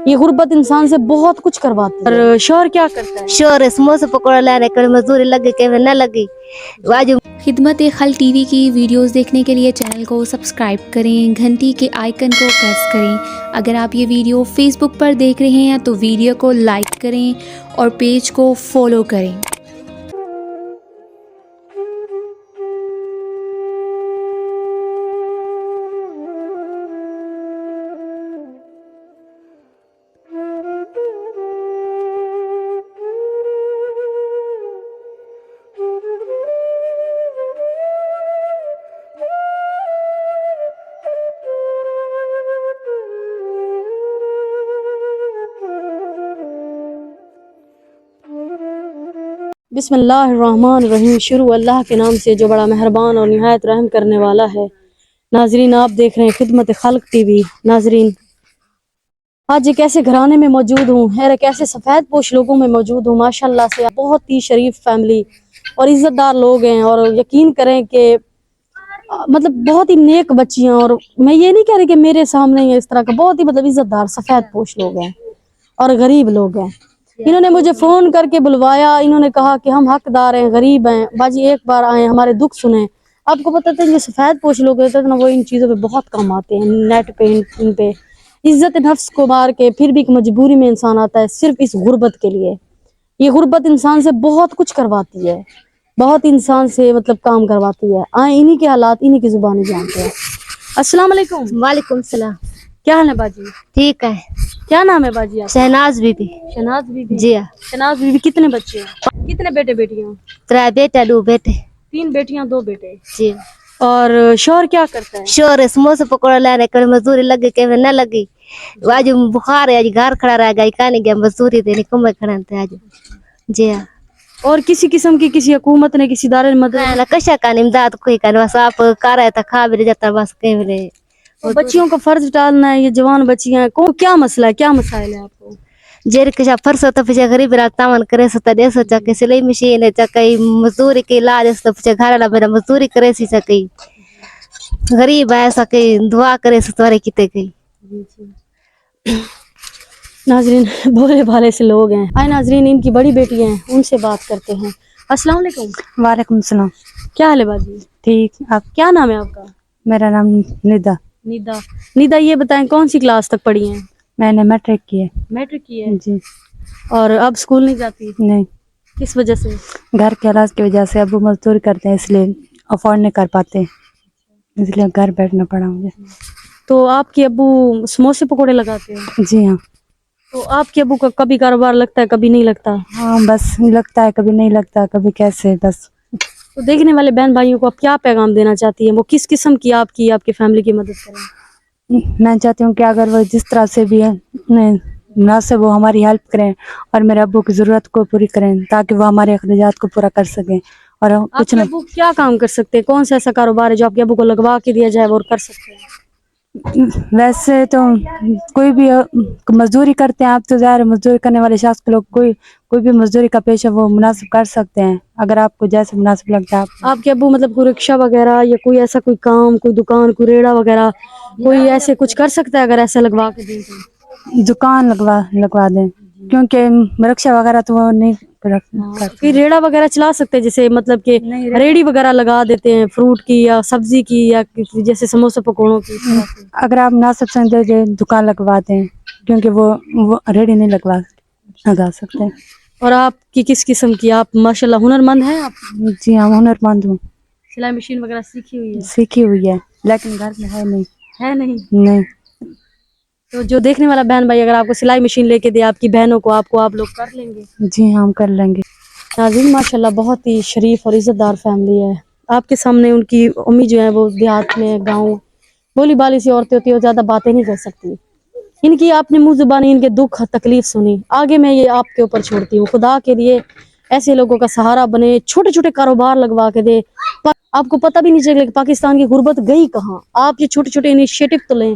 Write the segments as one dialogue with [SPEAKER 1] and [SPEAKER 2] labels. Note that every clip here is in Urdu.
[SPEAKER 1] یہ غربت انسان سے بہت کچھ کرواتی ہے۔ اور شوہر کیا کرتا ہے؟
[SPEAKER 2] شوہر سموسے پکوڑا لانے کے مزدوری لگی کہ نہ لگی واجب۔
[SPEAKER 3] خدمت خلق ٹی وی کی ویڈیوز دیکھنے کے لیے چینل کو سبسکرائب کریں، گھنٹی کے آئیکن کو پریس کریں۔ اگر آپ یہ ویڈیو فیس بک پر دیکھ رہے ہیں تو ویڈیو کو لائک کریں اور پیج کو فالو کریں۔
[SPEAKER 1] بسم اللہ الرحمن الرحیم۔ شروع اللہ کے نام سے جو بڑا مہربان اور نہایت رحم کرنے والا ہے۔ ناظرین، آپ دیکھ رہے ہیں خدمت خلق ٹی وی۔ ناظرین، آج ایک ایسے گھرانے میں موجود ہوں، ایک ایسے سفید پوش لوگوں میں موجود ہوں، ماشاءاللہ سے بہت ہی شریف فیملی اور عزت دار لوگ ہیں، اور یقین کریں کہ مطلب بہت ہی نیک بچیاں، اور میں یہ نہیں کہہ رہی کہ میرے سامنے ہی اس طرح کا، بہت ہی مطلب عزت دار سفید پوش لوگ ہیں اور غریب لوگ ہیں۔ انہوں نے مجھے فون کر کے بلوایا، انہوں نے کہا کہ ہم حقدار ہیں، غریب ہیں، باجی ایک بار آئیں، ہمارے دکھ سنیں۔ آپ کو پتہ ہے یہ سفید پوش لوگ ہوتے ہیں نا، وہ ان چیزوں پہ بہت کم آتے ہیں، نیٹ پہ ان پہ عزت نفس کو مار کے پھر بھی ایک مجبوری میں انسان آتا ہے صرف اس غربت کے لیے۔ یہ غربت انسان سے بہت کچھ کرواتی ہے، بہت انسان سے مطلب کام کرواتی ہے۔ آئیں انہی کے حالات انہی کی زبانی جانتے ہیں۔ السلام علیکم۔
[SPEAKER 2] وعلیکم السلام۔
[SPEAKER 1] کیا حال ہے باجی؟
[SPEAKER 2] ٹھیک ہے۔
[SPEAKER 1] کیا نام ہے باجی آپ؟
[SPEAKER 2] شہناز بی بی۔
[SPEAKER 1] شہناز بی بی۔
[SPEAKER 2] جی ہاں۔
[SPEAKER 1] شہناز بی بی، کتنے بچے ہیں؟ کتنے بیٹے بیٹیاں؟
[SPEAKER 2] 3 بیٹے 2 بیٹے۔
[SPEAKER 1] 3 بیٹیاں 2 بیٹے۔
[SPEAKER 2] جی۔
[SPEAKER 1] اور شوہر کیا کرتا ہے؟
[SPEAKER 2] شوہر سموسے پکوڑا لانے کے مزدوری لگی کہ نہ لگی واجب بخار ہے، آج گھر کھڑا رہ گئی، کہاں نہیں گیا مزدوری دینے کمے کھڑا تھے آج۔ جی ہاں۔
[SPEAKER 1] اور کسی قسم کی کسی حکومت نے کسی ادارے نے مدد؟
[SPEAKER 2] کشا کا امداد کوئی کرنے، بس آپ کر رہے تھا کھا بھی جاتا بس کہیں بھی۔
[SPEAKER 1] بچیوں کا فرض ٹالنا ہے، یہ جوان بچیاں ہیں، کیا مسئلہ ہے، کیا مسائل ہے آپ کو؟
[SPEAKER 2] جیر کشا فرض ہوتا پیچھے غریب رات تامن کرے ستا دے سوچا کہ سلائی مشین ہے چکئی مزدوری کے علاج اس پیچھے گھر والا میرا مزدوری کرے سی چکئی غریب ہے ایسا کہ دعا کرے ستوارے کیتے گئی۔
[SPEAKER 1] ناظرین، بھولے بھالے سے لوگ ہیں۔ آئے ناظرین، ان کی بڑی بیٹی ہیں، ان سے بات کرتے ہیں۔ السلام علیکم۔
[SPEAKER 4] وعلیکم السلام۔
[SPEAKER 1] کیا حال ہے باجی؟
[SPEAKER 4] ٹھیک۔ آپ؟
[SPEAKER 1] کیا نام ہے آپ کا؟
[SPEAKER 4] میرا نام ندا۔
[SPEAKER 1] ندا۔ ندا، یہ بتائیں کون سی کلاس تک پڑھی ہیں؟
[SPEAKER 4] میں نے میٹرک کی ہے۔
[SPEAKER 1] میٹرک کی ہے؟
[SPEAKER 4] جی۔
[SPEAKER 1] اور اب اسکول نہیں جاتی؟
[SPEAKER 4] نہیں،
[SPEAKER 1] کس وجہ سے؟
[SPEAKER 4] گھر کے حالات کی وجہ سے ابو مزدوری کرتے ہیں، اس لیے افورڈ نہیں کر پاتے، اس لیے گھر بیٹھنا پڑا مجھے۔
[SPEAKER 1] تو آپ کے ابو سموسے پکوڑے لگاتے ہیں؟
[SPEAKER 4] جی ہاں۔
[SPEAKER 1] تو آپ کے ابو کا کبھی کاروبار لگتا ہے کبھی نہیں لگتا؟
[SPEAKER 4] ہاں، بس لگتا ہے کبھی نہیں لگتا، کبھی کیسے بس۔
[SPEAKER 1] تو دیکھنے والے بہن بھائیوں کو آپ کیا پیغام دینا چاہتی ہیں؟ وہ کس قسم کی آپ کی فیملی کی مدد کریں؟
[SPEAKER 4] میں چاہتی ہوں کہ اگر وہ جس طرح سے بھی مناسب وہ ہماری ہیلپ کریں اور میرے ابو کی ضرورت کو پوری کریں تاکہ وہ ہمارے اخراجات کو پورا کر سکیں۔ اور
[SPEAKER 1] آپ
[SPEAKER 4] کچھ
[SPEAKER 1] کے ابو کیا کام کر سکتے ہیں؟ کون سا ایسا کاروبار ہے جو آپ کے ابو کو لگوا کے دیا جائے وہ کر سکتے ہیں؟
[SPEAKER 4] ویسے تو کوئی بھی مزدوری کرتے ہیں، آپ تو ظاہر مزدوری کرنے والے شخص کے لوگ کوئی بھی مزدوری کا پیشہ وہ مناسب کر سکتے ہیں، اگر آپ کو جیسے مناسب لگتا ہے۔
[SPEAKER 1] آپ کے ابو مطلب کوئی رکشہ وغیرہ یا کوئی ایسا کوئی کام، کوئی دکان، کوئی ریڑا وغیرہ کوئی ایسے کچھ کر سکتا ہے اگر ایسا لگوا کے دیں تو؟
[SPEAKER 4] دکان لگوا دیں، کیونکہ رکشہ وغیرہ تو وہ نہیں
[SPEAKER 1] کوئی ریڑا وغیرہ چلا سکتے ہیں، جیسے مطلب کہ ریڑی وغیرہ لگا دیتے ہیں فروٹ کی یا سبزی کی یا جیسے سموسے پکوڑوں کی۔
[SPEAKER 4] اگر آپ مناسب سمجھے دیں دکان لگوا دیں، کیونکہ وہ ریڑی نہیں لگا سکتے۔
[SPEAKER 1] اور آپ کی کس قسم کی، آپ ماشاءاللہ ہنر مند ہیں آپ؟
[SPEAKER 4] جی ہاں، ہنر مند ہوں۔
[SPEAKER 1] سلائی مشین وغیرہ سیکھی ہوئی ہے؟
[SPEAKER 4] سیکھی ہوئی ہے لیکن گھر میں ہے نہیں۔
[SPEAKER 1] ہے نہیں؟
[SPEAKER 4] نہیں۔
[SPEAKER 1] تو جو دیکھنے والا بہن بھائی اگر آپ کو سلائی مشین لے کے دے آپ کی بہنوں کو، آپ لوگ کر لیں گے؟
[SPEAKER 4] جی ہاں، ہم کر لیں گے۔
[SPEAKER 1] ناظرین، ماشاءاللہ بہت ہی شریف اور عزت دار فیملی ہے۔ آپ کے سامنے ان کی امی جو ہے وہ دیہات میں گاؤں بولی بالی سی عورتیں ہوتی ہے، وہ زیادہ باتیں نہیں کر سکتی۔ ان کی آپ نے منہ زبانی ان کے دکھ تکلیف سنی، آگے میں یہ آپ کے اوپر چھوڑتی ہوں۔ خدا کے لیے ایسے لوگوں کا سہارا بنے، چھوٹے چھوٹے کاروبار لگوا کے دے، آپ کو پتہ بھی نہیں چلے کہ پاکستان کی غربت گئی کہاں۔ آپ یہ چھوٹے چھوٹے انیشیٹو تو لیں،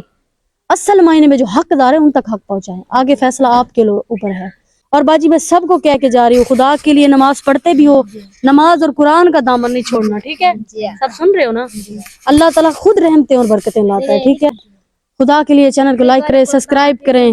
[SPEAKER 1] اصل معنی میں جو حقدار ہے ان تک حق پہنچائیں، آگے فیصلہ آپ کے اوپر ہے۔ اور باجی میں سب کو کہہ کے جا رہی ہوں، خدا کے لیے نماز پڑھتے بھی ہو، نماز اور قرآن کا دامن نہیں چھوڑنا، ٹھیک ہے؟ سب سن رہے ہو نا؟ اللہ تعالیٰ خود رحمتیں اور برکتیں لاتا ہے، ٹھیک ہے؟ خدا کے لیے چینل کو لائک کریں، سبسکرائب کریں۔